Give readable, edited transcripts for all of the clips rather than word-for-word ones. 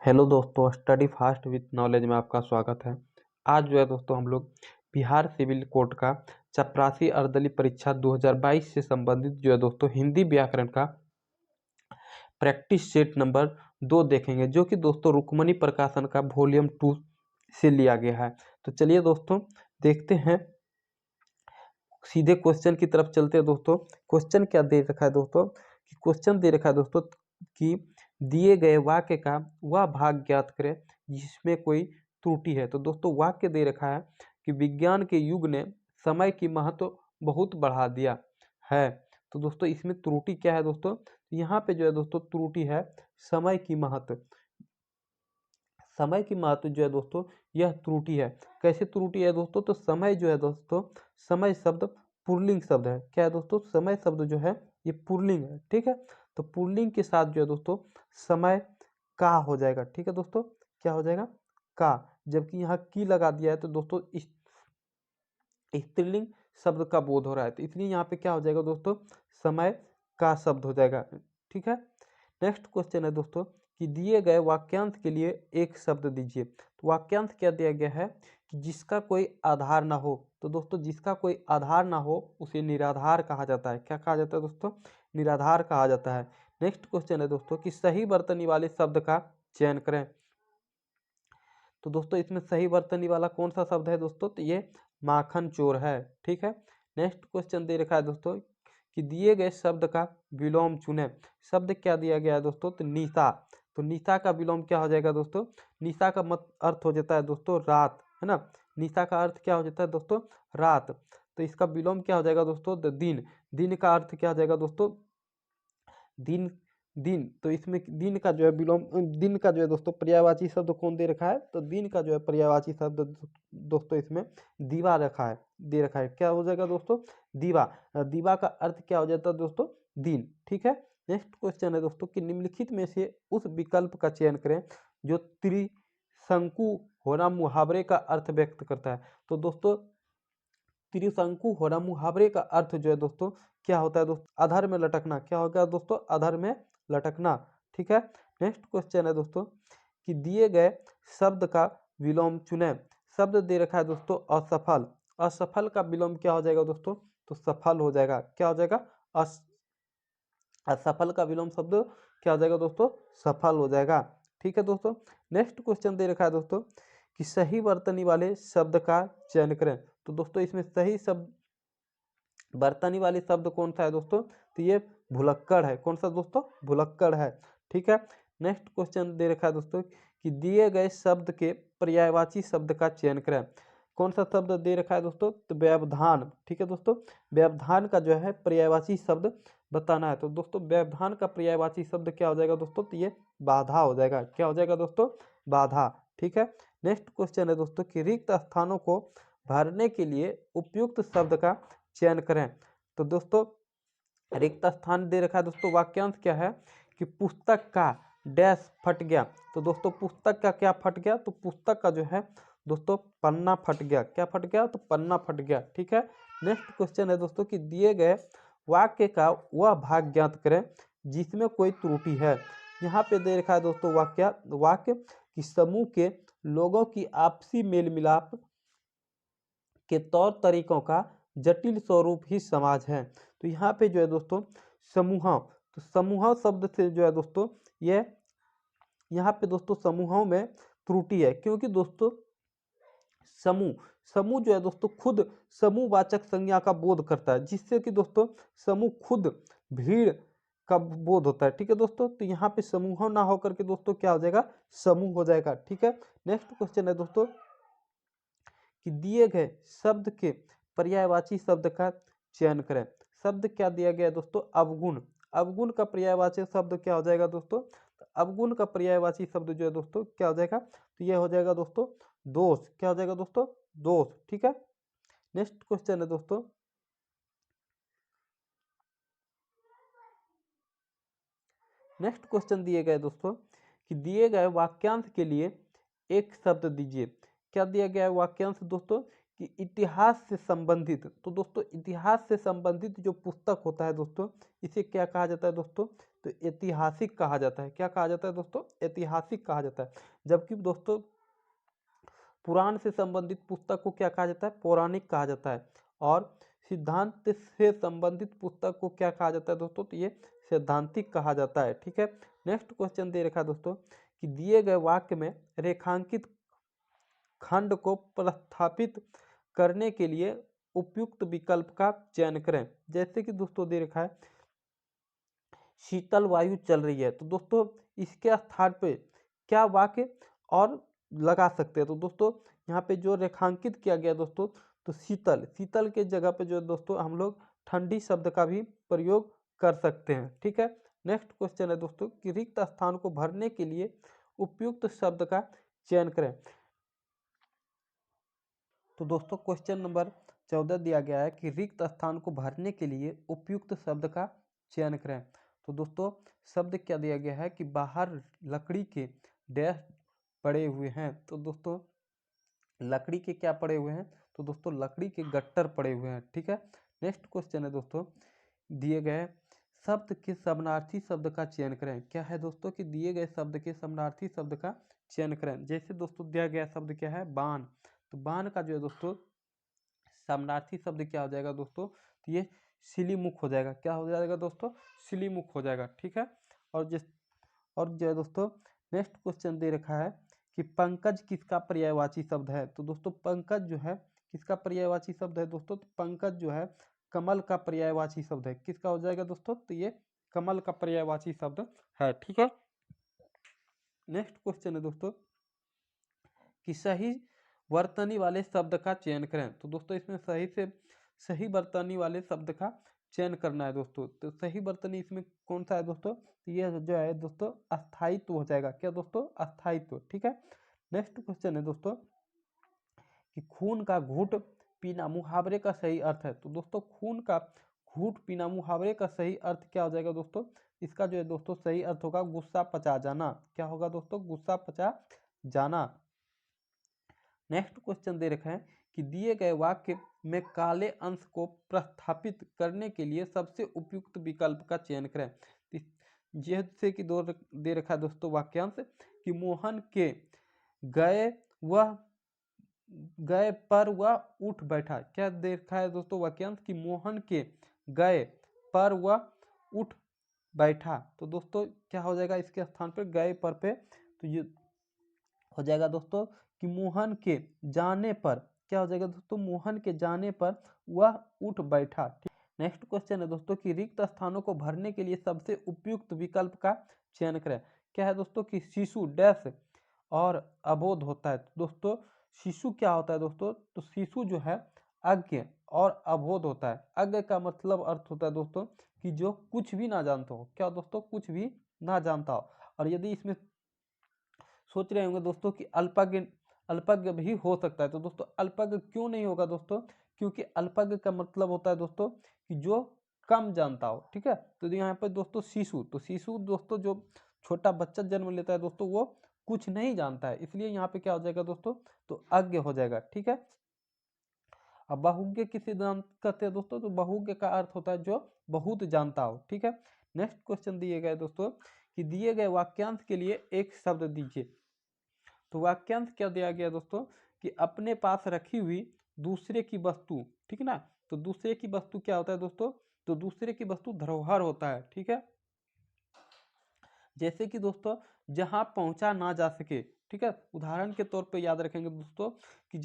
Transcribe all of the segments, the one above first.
Hello दोस्तों, study fast with knowledge में आपका स्वागत है। आज जो है दोस्तों हम लोग बिहार सिविल कोड का चपरासी अर्दली परीक्षा 2022 से संबंधित जो है दोस्तों हिंदी व्याकरण का प्रैक्टिस सेट नंबर 2 देखेंगे, जो कि दोस्तों रुक्मणी प्रकाशन का वॉल्यूम 2 से लिया गया है। तो चलिए दोस्तों देखते हैं, सीधे क्वेश्चन की तरफ चलते हैं। दोस्तों क्वेश्चन क्या दे रखा है दोस्तों कि क्वेश्चन दे रखा है दोस्तों कि दिए गए वाक्य का वह भाग ज्ञात करें जिसमें कोई त्रुटि है। तो दोस्तों वाक्य दे रखा है कि विज्ञान के युग ने समय की महत्व बहुत बढ़ा दिया है। तो दोस्तों इसमें त्रुटि क्या है दोस्तों? यहाँ पे जो है दोस्तों त्रुटि है समय की महत्व। समय की महत्व जो है दोस्तों यह त्रुटि है। कैसे त्रुटि है दोस्तों? तो समय जो है दोस्तों, समय शब्द पुल्लिंग शब्द है। क्या है दोस्तों? समय शब्द जो है ये पुल्लिंग है, ठीक है। तो पुल्लिंग के साथ जो है दोस्तों समय का हो जाएगा, ठीक है दोस्तों। क्या हो जाएगा? का। जबकि यहाँ की लगा दिया है तो दोस्तों स्त्रीलिंग शब्द का बोध हो रहा है, तो इसलिए यहाँ पे क्या हो जाएगा दोस्तों? समय का शब्द हो जाएगा, ठीक है। नेक्स्ट क्वेश्चन है दोस्तों कि दिए गए वाक्यांश के लिए एक शब्द दीजिए। तो वाक्यांश क्या दिया गया है कि जिसका कोई आधार ना हो। तो दोस्तों जिसका कोई आधार ना हो उसे निराधार कहा जाता है। क्या कहा जाता है दोस्तों? निराधार कहा जाता है। नेक्स्ट क्वेश्चन है दोस्तों कि सही वर्तनी वाले शब्द का चयन करें। तो दोस्तों इसमें सही वर्तनी वाला कौन सा शब्द है दोस्तों? तो ये माखन चोर है, ठीक है। नेक्स्ट क्वेश्चन दे रखा है दोस्तों कि दिए गए शब्द का विलोम चुने। शब्द क्या दिया गया है दोस्तों? तो निशा। तो निशा का विलोम क्या हो जाएगा दोस्तों? निशा का मत अर्थ हो जाता है दोस्तों रात, है ना। निशा का अर्थ क्या हो जाता है दोस्तों? रात। तो इसका विलोम क्या हो जाएगा दोस्तों? दिन। दिन का अर्थ क्या हो जाएगा दोस्तों? दिन। दिन। तो इसमें दिन का जो है विलोम, दिन का जो है दोस्तों पर्यायवाची शब्द कौन दे रखा है? तो दिन का जो है पर्यायवाची शब्द दोस्तों इसमें दीवा रखा है, दे रखा है। क्या हो जाएगा दोस्तों? दीवा। दीवा का अर्थ क्या हो जाता है दोस्तों? दिन, ठीक है। नेक्स्ट क्वेश्चन है दोस्तों कि निम्नलिखित में से उस विकल्प का चयन करें जो त्रिशंकु होना मुहावरे का अर्थ व्यक्त करता है। तो दोस्तों त्रिशंकु होना मुहावरे का अर्थ जो है दोस्तों क्या होता है दोस्तों? अधर में लटकना। क्या होगा दोस्तों? अधर में लटकना, ठीक है। नेक्स्ट क्वेश्चन है दोस्तों कि दिए गए शब्द का विलोम चुने। शब्द दे रखा है दोस्तों असफल। असफल का विलोम क्या हो जाएगा दोस्तों? तो सफल हो जाएगा। क्या हो जाएगा? असफल का विलोम शब्द क्या हो जाएगा दोस्तों? सफल हो जाएगा, ठीक है दोस्तों। नेक्स्ट क्वेश्चन दे रखा है दोस्तों कि सही वर्तनी वाले शब्द का चयन करें। तो दोस्तों इसमें सही शब्द बर्तनी वाली शब्द कौन सा है दोस्तों? तो ये भुलक्कड़ है। कौन सा दोस्तों? भुलक्कड़ है, ठीक है। नेक्स्ट क्वेश्चन दे रखा है दोस्तों कि दिए गए शब्द के पर्यायवाची शब्द का चयन करें। कौन सा शब्द दे रखा है दोस्तों? तो व्यवधान, ठीक है दोस्तों। व्यवधान का जो है पर्यायवाची शब्द बताना है। तो दोस्तों व्यवधान का पर्यायवाची शब्द क्या हो जाएगा दोस्तों? तो ये बाधा हो जाएगा। क्या हो जाएगा दोस्तों? बाधा, ठीक है। नेक्स्ट क्वेश्चन है दोस्तों कि रिक्त स्थानों को भरने के लिए उपयुक्त शब्द का चयन करें। तो दोस्तों रिक्त स्थान दे रखा है दोस्तों, वाक्यांश क्या है कि पुस्तक का डैश फट गया। तो दोस्तों पुस्तक का क्या फट गया? तो पुस्तक का जो है दोस्तों पन्ना फट गया। क्या फट गया? तो पन्ना फट गया, ठीक है। नेक्स्ट क्वेश्चन है दोस्तों कि दिए गए वाक्य का वह भाग ज्ञात करें जिसमें कोई त्रुटि है। यहाँ पे दे रखा है दोस्तों वाक्य कि समूह के लोगों की आपसी मेल मिलाप के तौर तरीकों का जटिल स्वरूप ही समाज है। तो यहाँ पे जो है दोस्तों समूह, तो समूह शब्द से जो है दोस्तों ये यहाँ पे दोस्तों समूहों में त्रुटि है, क्योंकि दोस्तों समूह समूह जो है दोस्तों खुद समूहवाचक संज्ञा का बोध करता है, जिससे कि दोस्तों समूह खुद भीड़ का बोध होता है, ठीक है दोस्तों। तो यहाँ पे समूह ना होकर के दोस्तों क्या हो जाएगा? समूह हो जाएगा, ठीक है। नेक्स्ट क्वेश्चन है दोस्तों कि दिए गए शब्द के पर्यायवाची शब्द का चयन करें। शब्द क्या दिया गया है दोस्तों? अवगुण। अवगुण का पर्यायवाची शब्द क्या हो जाएगा दोस्तों? तो अवगुण का पर्यायवाची शब्द जो है दोस्तों क्या हो जाएगा? तो यह हो जाएगा दोस्तों दोष। क्या हो जाएगा दोस्तों? दोष, ठीक है। नेक्स्ट क्वेश्चन है दोस्तों नेक्स्ट क्वेश्चन दिए गए दोस्तों कि दिए गए वाक्यांश के लिए एक शब्द दीजिए। क्या दिया गया है वाक्यांश दोस्तों? कि इतिहास से संबंधित, तो दोस्तों इतिहास से संबंधित जो पुस्तक होता है दोस्तों, इसे क्या कहा जाता है दोस्तों, तो ऐतिहासिक कहा जाता है। क्या कहा जाता है दोस्तों, ऐतिहासिक कहा जाता है। जबकि दोस्तों पुराण से संबंधित पुस्तक को क्या कहा जाता है, पौराणिक कहा जाता है। और सिद्धांत से संबंधित पुस्तक को क्या कहा जाता है दोस्तों, तो ये सैद्धांतिक कहा जाता है। ठीक है, नेक्स्ट क्वेश्चन दे रखा है दोस्तों कि दिए गए वाक्य में रेखांकित खंड को प्रस्थापित करने के लिए उपयुक्त विकल्प का चयन करें। जैसे कि दोस्तों दे रखा है शीतल वायु चल रही है, तो दोस्तों इसके स्थान पे क्या वाक्य और लगा सकते हैं। तो दोस्तों यहाँ पे जो रेखांकित किया गया दोस्तों, तो शीतल, शीतल के जगह पे जो है दोस्तों हम लोग ठंडी शब्द का भी प्रयोग कर सकते हैं। ठीक है, नेक्स्ट क्वेश्चन है दोस्तों कि रिक्त स्थान को भरने के लिए उपयुक्त शब्द का चयन करें। तो दोस्तों क्वेश्चन नंबर 14 दिया गया है कि रिक्त स्थान को भरने के लिए उपयुक्त शब्द का चयन करें। तो दोस्तों शब्द क्या दिया गया है कि बाहर लकड़ी के डैश पड़े हुए हैं। तो दोस्तों लकड़ी के क्या पड़े हुए हैं, तो दोस्तों लकड़ी के गट्टर पड़े हुए हैं। ठीक है, नेक्स्ट क्वेश्चन है दोस्तों दिए गए शब्द के समानार्थी शब्द का चयन करें। क्या है दोस्तों कि दिए गए शब्द के समानार्थी शब्द का चयन करें। जैसे दोस्तों दिया गया शब्द क्या है, बाण, तो बाण का जो है दोस्तों समानार्थी शब्द क्या हो जाएगा दोस्तों, तो ये सिलीमुख हो जाएगा। क्या हो जाएगा दोस्तों, सिलीमुख हो जाएगा। ठीक है, और जो है दोस्तों नेक्स्ट क्वेश्चन दे रखा है कि पंकज किसका पर्यायवाची शब्द है। तो दोस्तों पंकज जो है किसका पर्यायवाची शब्द है दोस्तों, तो पंकज जो है कमल का पर्यायवाची शब्द है। किसका हो जाएगा दोस्तों, तो ये कमल का पर्यायवाची शब्द है। ठीक है, नेक्स्ट क्वेश्चन है दोस्तों कि सही वर्तनी वाले शब्द का चयन करें। तो दोस्तों इसमें सही वर्तनी वाले शब्द का चयन करना है दोस्तों। तो सही वर्तनी इसमें कौन सा है दोस्तों, तो ये जो है दोस्तों अस्थायित्व हो जाएगा। क्या दोस्तों, अस्थायित्व। ठीक है, नेक्स्ट क्वेश्चन है दोस्तों कि खून का घूंट पीना मुहावरे का सही अर्थ है। तो दोस्तों खून का घूंट पीना मुहावरे का सही अर्थ क्या हो जाएगा दोस्तों, इसका जो है दोस्तों सही अर्थ होगा गुस्सा पचा जाना। क्या होगा दोस्तों, गुस्सा पचा जाना। नेक्स्ट क्वेश्चन दे रखा है कि दिए गए वाक्य में काले अंश को प्रस्थापित करने के लिए सबसे उपयुक्त विकल्प का चयन करें। जैसे कि दे रखा है दोस्तों वाक्यांश कि मोहन के गए पर वह उठ बैठा। क्या दे रखा है दोस्तों वाक्यांश कि मोहन के गए पर वह उठ बैठा। तो दोस्तों क्या हो जाएगा इसके स्थान पर गए पर पे, तो ये हो जाएगा दोस्तों कि मोहन के जाने पर। क्या हो जाएगा दोस्तों, मोहन के जाने पर वह उठ बैठा। नेक्स्ट क्वेश्चन है दोस्तों कि रिक्त स्थानों को भरने के लिए सबसे उपयुक्त विकल्प का चयन करें। क्या है दोस्तों कि शिशु डैश और अबोध होता है। तो दोस्तों शिशु क्या होता है दोस्तों, तो शिशु जो है अज्ञ और अबोध होता है। अज्ञ का मतलब अर्थ होता है दोस्तों कि जो कुछ भी ना जानता हो। क्या दोस्तों, कुछ भी ना जानता हो। और यदि इसमें सोच रहे होंगे दोस्तों कि अल्पज्ञ भी हो सकता है, तो दोस्तों अल्पज्ञ क्यों नहीं होगा दोस्तों, क्योंकि अल्पज्ञ का मतलब होता है दोस्तों कि जो कम जानता हो। ठीक है, तो यहाँ पर दोस्तों शिशु, तो शिशु दोस्तों जो छोटा बच्चा जन्म लेता है दोस्तों वो कुछ नहीं जानता है, इसलिए यहाँ पे क्या हो जाएगा दोस्तों, तो अज्ञ हो जाएगा। ठीक है, अब बहुज्ञ किस सिद्धांत कहते हैं दोस्तों, तो बहुज्ञ का अर्थ होता है जो बहुत जानता हो। ठीक है, नेक्स्ट क्वेश्चन दिए गए दोस्तों कि दिए गए वाक्यांश के लिए एक शब्द दीजिए। तो वाक्यांश क्या दिया गया दोस्तों कि अपने पास रखी हुई दूसरे की वस्तु। ठीक है ना, तो दूसरे की वस्तु क्या होता है दोस्तों, तो दूसरे की वस्तु धरोहर होता है। ठीक है, जैसे कि दोस्तों जहां पहुंचा ना जा सके। ठीक है, उदाहरण के तौर पे याद रखेंगे दोस्तों कि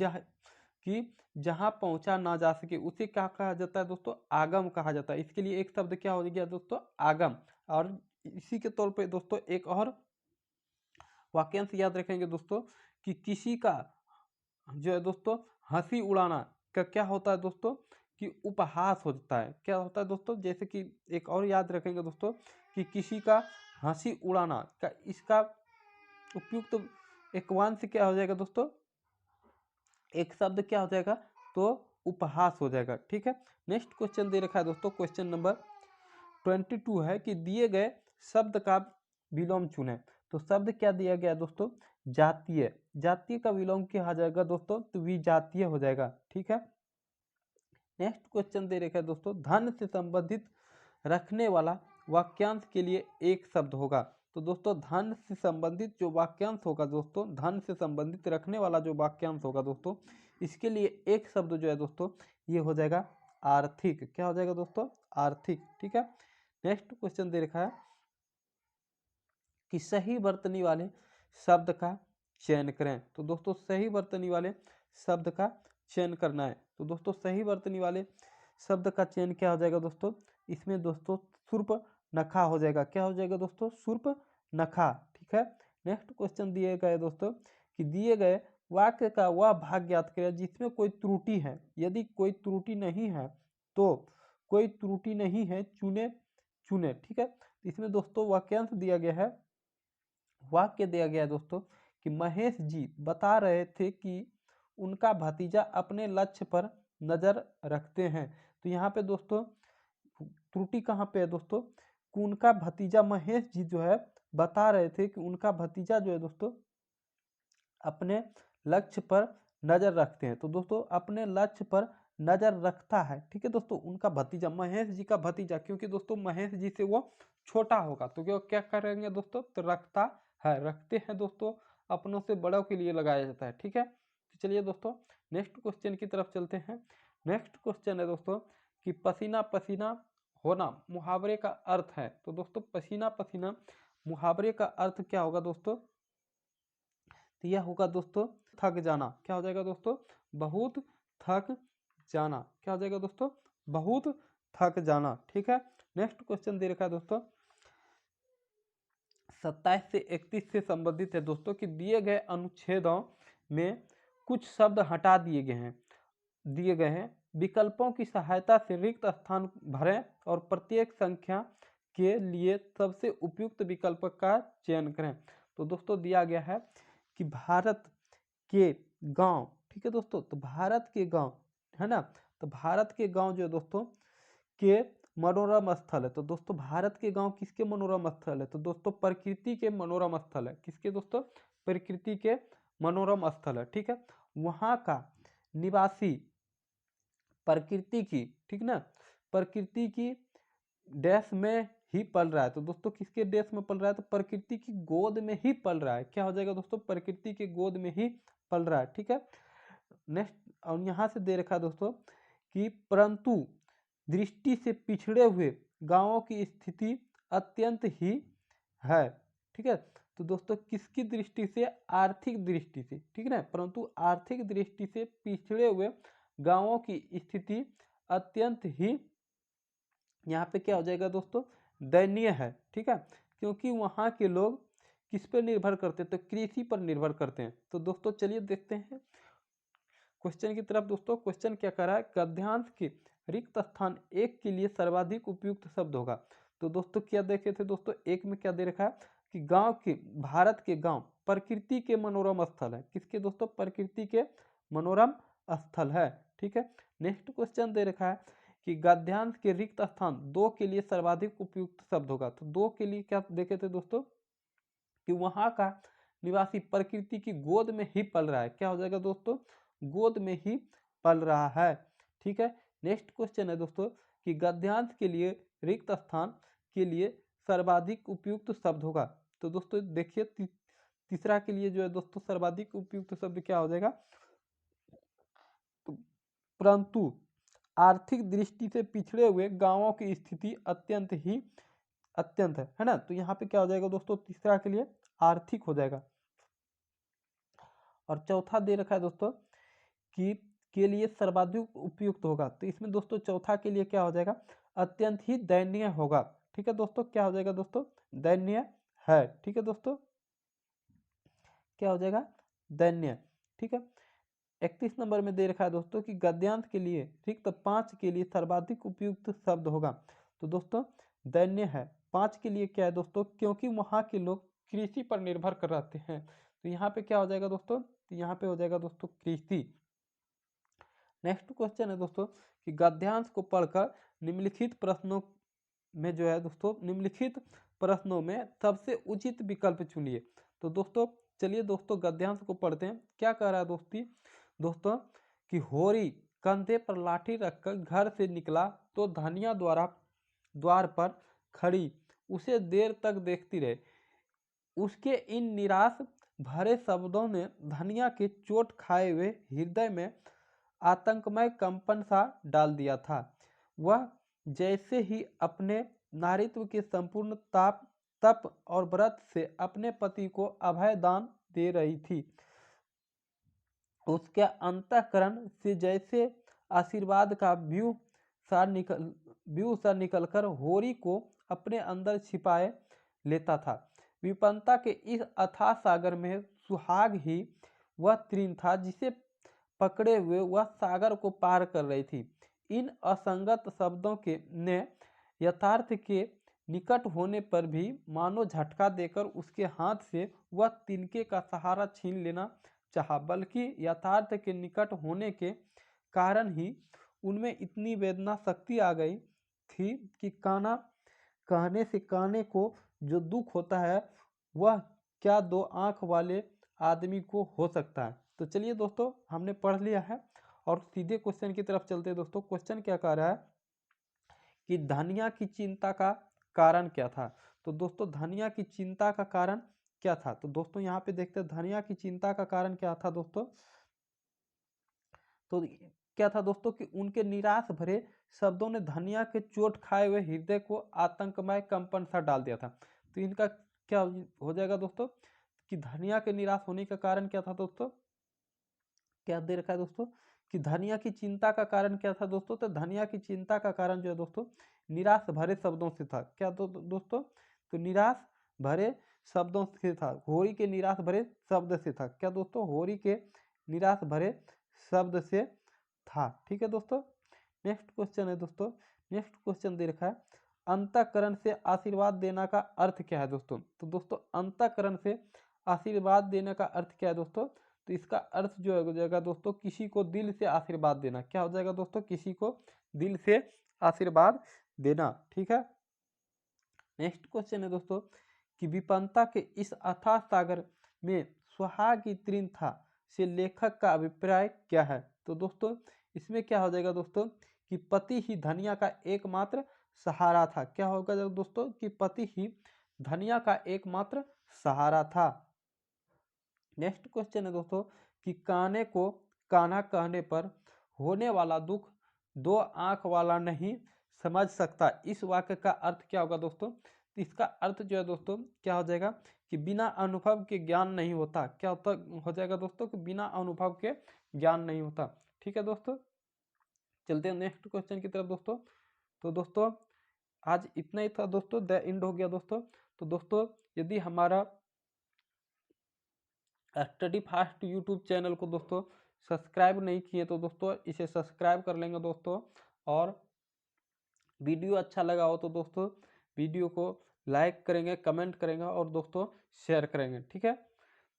जहां पहुंचा ना जा सके उसे क्या कहा जाता है दोस्तों, आगम कहा जाता है। इसके लिए एक शब्द क्या हो गया दोस्तों, आगम। और इसी के तौर पे दोस्तों एक और वाक्यांश याद रखेंगे दोस्तों कि किसी का जो है दोस्तों हंसी उड़ाना का क्या होता है दोस्तों, कि उपहास होता है। क्या होता है दोस्तों, जैसे कि एक और याद रखेंगे दोस्तों कि किसी का हंसी उड़ाना का इसका उपयुक्त एक वाक्यांश क्या हो जाएगा दोस्तों, एक शब्द क्या हो जाएगा, तो उपहास हो जाएगा। ठीक है, नेक्स्ट क्वेश्चन दे रखा है दोस्तों क्वेश्चन नंबर 22 है कि दिए गए शब्द का विलोम चुनें। तो शब्द क्या दिया गया दोस्तों, जातीय। जातीय का विलोम क्या आ जाएगा दोस्तों, तो विजातीय हो जाएगा। ठीक है, नेक्स्ट क्वेश्चन दे रखा है दोस्तों, धन से संबंधित रखने वाला वाक्यांश के लिए एक शब्द होगा। तो दोस्तों धन से संबंधित जो वाक्यांश होगा दोस्तों, धन से संबंधित रखने वाला जो वाक्यांश होगा दोस्तों, इसके लिए एक शब्द जो है दोस्तों, ये हो जाएगा आर्थिक। क्या हो जाएगा दोस्तों, आर्थिक। ठीक है, नेक्स्ट क्वेश्चन दे रखा है कि सही वर्तनी वाले शब्द का चयन करें। तो दोस्तों सही वर्तनी वाले शब्द का चयन करना है। तो दोस्तों सही वर्तनी वाले शब्द का चयन क्या हो जाएगा दोस्तों, इसमें दोस्तों सुर्प नखा हो जाएगा। क्या हो जाएगा दोस्तों, सुर्प नखा। ठीक है, नेक्स्ट क्वेश्चन दिए गए दोस्तों कि दिए गए वाक्य का वह भाग ज्ञात करें जिसमें कोई त्रुटि है। यदि कोई त्रुटि नहीं है तो कोई त्रुटि नहीं है चुने चुने। ठीक है, इसमें दोस्तों वाक्यांश दिया गया है, वाक्य दिया गया है दोस्तों कि महेश जी बता रहे थे कि उनका भतीजा अपने लक्ष्य पर नजर रखते हैं। तो यहाँ पे दोस्तों त्रुटि कहाँ पे है दोस्तों, कि उनका भतीजा महेश जी जो है बता रहे थे कि उनका भतीजा जो है दोस्तों अपने लक्ष्य पर नजर रखते हैं। तो दोस्तों अपने लक्ष्य पर नजर रखता है। ठीक है दोस्तों, उनका भतीजा महेश जी का भतीजा, क्योंकि दोस्तों महेश जी से वो छोटा होगा, तो क्या करेंगे दोस्तों, तो रखता है, रखते हैं दोस्तों, अपनों से बड़ों के लिए लगाया जाता है। ठीक है, तो चलिए दोस्तों नेक्स्ट क्वेश्चन की तरफ चलते हैं। नेक्स्ट क्वेश्चन है दोस्तों कि पसीना पसीना होना मुहावरे का अर्थ है। तो दोस्तों पसीना पसीना मुहावरे का अर्थ क्या होगा दोस्तों, तो यह होगा दोस्तों थक जाना। क्या हो जाएगा दोस्तों, बहुत थक जाना। क्या हो जाएगा दोस्तों, बहुत थक जाना। ठीक है, नेक्स्ट क्वेश्चन दे रखा है दोस्तों 27 से 31 से संबंधित है दोस्तों कि दिए गए अनुच्छेदों में कुछ शब्द हटा दिए गए हैं। विकल्पों की सहायता से रिक्त स्थान भरें और प्रत्येक संख्या के लिए सबसे उपयुक्त विकल्प का चयन करें। तो दोस्तों दिया गया है कि भारत के गांव। ठीक है दोस्तों, तो भारत के गांव है ना, तो भारत के गांव जो है दोस्तों के मनोरम स्थल है। तो दोस्तों भारत के गांव किसके मनोरम स्थल है, तो दोस्तों प्रकृति के मनोरम स्थल है। किसके दोस्तों, प्रकृति के मनोरम स्थल है। ठीक है, वहां का निवासी प्रकृति की, ठीक ना, प्रकृति की डैश में ही पल रहा है। तो दोस्तों किसके डैश में पल रहा है, तो प्रकृति की गोद में ही पल रहा है। क्या हो जाएगा दोस्तों, प्रकृति की गोद में ही पल रहा है। ठीक है, नेक्स्ट और यहाँ से दे रखा है दोस्तों कि परंतु दृष्टि से पिछड़े हुए गांवों की स्थिति अत्यंत ही है। ठीक है, तो दोस्तों किसकी दृष्टि से, आर्थिक दृष्टि से। ठीक है ना, परंतु आर्थिक दृष्टि से पिछड़े हुए गांवों की स्थिति अत्यंत ही, यहाँ पे क्या हो जाएगा दोस्तों, दयनीय है। ठीक है, क्योंकि वहाँ के लोग किस पर निर्भर करते हैं, तो कृषि पर निर्भर करते हैं। तो दोस्तों चलिए देखते हैं क्वेश्चन की तरफ। दोस्तों क्वेश्चन क्या कर रहा है, गद्यांश के रिक्त स्थान एक के लिए सर्वाधिक उपयुक्त शब्द होगा। तो दोस्तों क्या देखे थे दोस्तों, एक में क्या दे रखा है कि गांव के, भारत के गांव प्रकृति के मनोरम स्थल है। किसके दोस्तों, प्रकृति के मनोरम स्थल है। ठीक है, नेक्स्ट क्वेश्चन दे रखा है कि गद्यांश के रिक्त स्थान दो के लिए सर्वाधिक उपयुक्त शब्द होगा। तो दो के लिए क्या देखे थे दोस्तों, कि वहां का निवासी प्रकृति की गोद में ही पल रहा है। क्या हो जाएगा दोस्तों, गोद में ही पल रहा है। ठीक है, नेक्स्ट क्वेश्चन है दोस्तों कि गद्यांश के लिए रिक्त स्थान के लिए सर्वाधिक उपयुक्त शब्द होगा। तो दोस्तों देखिए तीसरा के लिए जो है दोस्तों सर्वाधिक उपयुक्त शब्द क्या हो जाएगा, तो परंतु आर्थिक दृष्टि से पिछड़े हुए गांवों की स्थिति अत्यंत है ना। तो यहाँ पे क्या हो जाएगा दोस्तों, तीसरा के लिए आर्थिक हो जाएगा। और चौथा दे रखा है दोस्तों कि के लिए सर्वाधिक उपयुक्त होगा। तो इसमें दोस्तों चौथा के लिए क्या हो जाएगा, अत्यंत ही दयनीय होगा। ठीक है दोस्तों, क्या हो जाएगा दोस्तों, दयनीय है। ठीक है दोस्तों, क्या हो जाएगा, दयनीय। ठीक है, 31 नंबर में दे रखा है दोस्तों कि गद्यांश के लिए रिक्त 5 के लिए सर्वाधिक उपयुक्त शब्द होगा। तो दोस्तों दयनीय है। 5 के लिए क्या है दोस्तों, क्योंकि वहाँ के लोग कृषि पर निर्भर कर रहते हैं। तो यहाँ पे क्या हो जाएगा दोस्तों, तो यहाँ पे हो जाएगा दोस्तों कृषि। नेक्स्ट क्वेश्चन है दोस्तों कि गद्यांश को पढ़कर निम्नलिखित प्रश्नों में जो है दोस्तों, निम्नलिखित प्रश्नों में सबसे उचित विकल्प चुनिए। तो दोस्तों चलिए दोस्तों गद्यांश को पढ़ते हैं। क्या कह रहा है दोस्तों कि होरी कंधे पर लाठी रखकर घर से निकला तो धनिया द्वार पर खड़ी उसे देर तक देखती रहे। उसके इन निराश भरे शब्दों ने धनिया के चोट खाए हुए हृदय में आतंकमय कंपन सा डाल दिया था। वह जैसे ही अपने नारित्व के संपूर्ण तप और व्रत से अपने पति को अभय दान दे रही थी। उसके अंतःकरण से जैसे आशीर्वाद का व्यूह सा निकलकर होरी को अपने अंदर छिपाए लेता था। विपन्नता के इस अथाह सागर में सुहाग ही वह तृण था जिसे पकड़े हुए वह सागर को पार कर रही थी। इन असंगत शब्दों के ने यथार्थ के निकट होने पर भी मानो झटका देकर उसके हाथ से वह तिनके का सहारा छीन लेना चाहा, बल्कि यथार्थ के निकट होने के कारण ही उनमें इतनी वेदना शक्ति आ गई थी कि कहने से काने को जो दुख होता है वह क्या दो आंख वाले आदमी को हो सकता है। तो चलिए दोस्तों हमने पढ़ लिया है और सीधे क्वेश्चन की तरफ चलते हैं। दोस्तों क्वेश्चन क्या कह रहा है कि धनिया की चिंता का कारण क्या था। तो दोस्तों धनिया की चिंता का कारण क्या था। तो दोस्तों यहाँ पे देखते हैं धनिया की चिंता का कारण क्या था दोस्तों। तो क्या था दोस्तों कि उनके निराश भरे शब्दों ने धनिया के चोट खाए हुए हृदय को आतंकमय कंपन सा डाल दिया था। तो इनका क्या हो जाएगा दोस्तों कि धनिया के निराश होने का कारण क्या था दोस्तों। क्या दे रखा है दोस्तों कि धनिया की चिंता का कारण क्या था दोस्तों। तो धनिया की चिंता का कारण जो है दोस्तों निराश भरे शब्दों से था। क्या दोस्तों तो निराश भरे शब्दों से था। होरी के निराश भरे शब्द से था। क्या दोस्तों होरी के निराश भरे शब्द से था। ठीक है दोस्तों। नेक्स्ट क्वेश्चन है दोस्तों। नेक्स्ट क्वेश्चन दे रखा है अंतःकरण से आशीर्वाद देना का अर्थ क्या है दोस्तों। तो दोस्तों अंतःकरण से आशीर्वाद देने का अर्थ क्या है दोस्तों। तो इसका अर्थ जो हो जाएगा दोस्तों किसी को दिल से आशीर्वाद देना। क्या हो जाएगा दोस्तों किसी को दिल से आशीर्वाद देना। ठीक है। नेक्स्ट क्वेश्चन है दोस्तों कि विपन्नता के इस अथाह सागर में सुहाग की तृण था से लेखक का अभिप्राय क्या है। तो दोस्तों इसमें क्या हो जाएगा दोस्तों कि पति ही धनिया का एकमात्र सहारा था। क्या होगा दोस्तों कि पति ही धनिया का एकमात्र सहारा था। नेक्स्ट क्वेश्चन है दोस्तों कि काने को कान्हा कहने पर होने वाला दुख दो आंख वाला नहीं समझ सकता। इस वाक्य का अर्थ क्या होगा दोस्तों। तो इसका अर्थ जो है दोस्तों क्या हो जाएगा कि बिना अनुभव के ज्ञान नहीं होता। क्या होता हो जाएगा दोस्तों कि बिना अनुभव के ज्ञान नहीं होता। ठीक है दोस्तों। चलते हैं नेक्स्ट क्वेश्चन की तरफ दोस्तों। तो दोस्तों आज इतना ही था दोस्तों। द एंड हो गया दोस्तों। तो दोस्तों यदि हमारा स्टडी फास्ट यूट्यूब चैनल को दोस्तों सब्सक्राइब नहीं किए तो दोस्तों इसे सब्सक्राइब कर लेंगे दोस्तों। और वीडियो अच्छा लगा हो तो दोस्तों वीडियो को लाइक करेंगे, कमेंट करेंगे और दोस्तों शेयर करेंगे। ठीक है।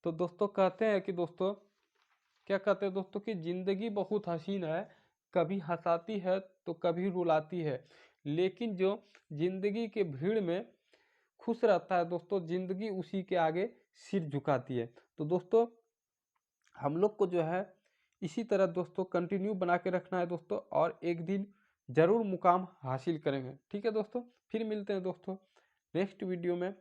तो दोस्तों कहते हैं कि दोस्तों क्या कहते हैं दोस्तों कि ज़िंदगी बहुत हसीन है, कभी हंसाती है तो कभी रुलाती है, लेकिन जो ज़िंदगी के भीड़ में खुश रहता है दोस्तों ज़िंदगी उसी के आगे सिर झुकाती है। तो दोस्तों हम लोग को जो है इसी तरह दोस्तों कंटिन्यू बना के रखना है दोस्तों और एक दिन ज़रूर मुकाम हासिल करेंगे। ठीक है दोस्तों। फिर मिलते हैं दोस्तों नेक्स्ट वीडियो में।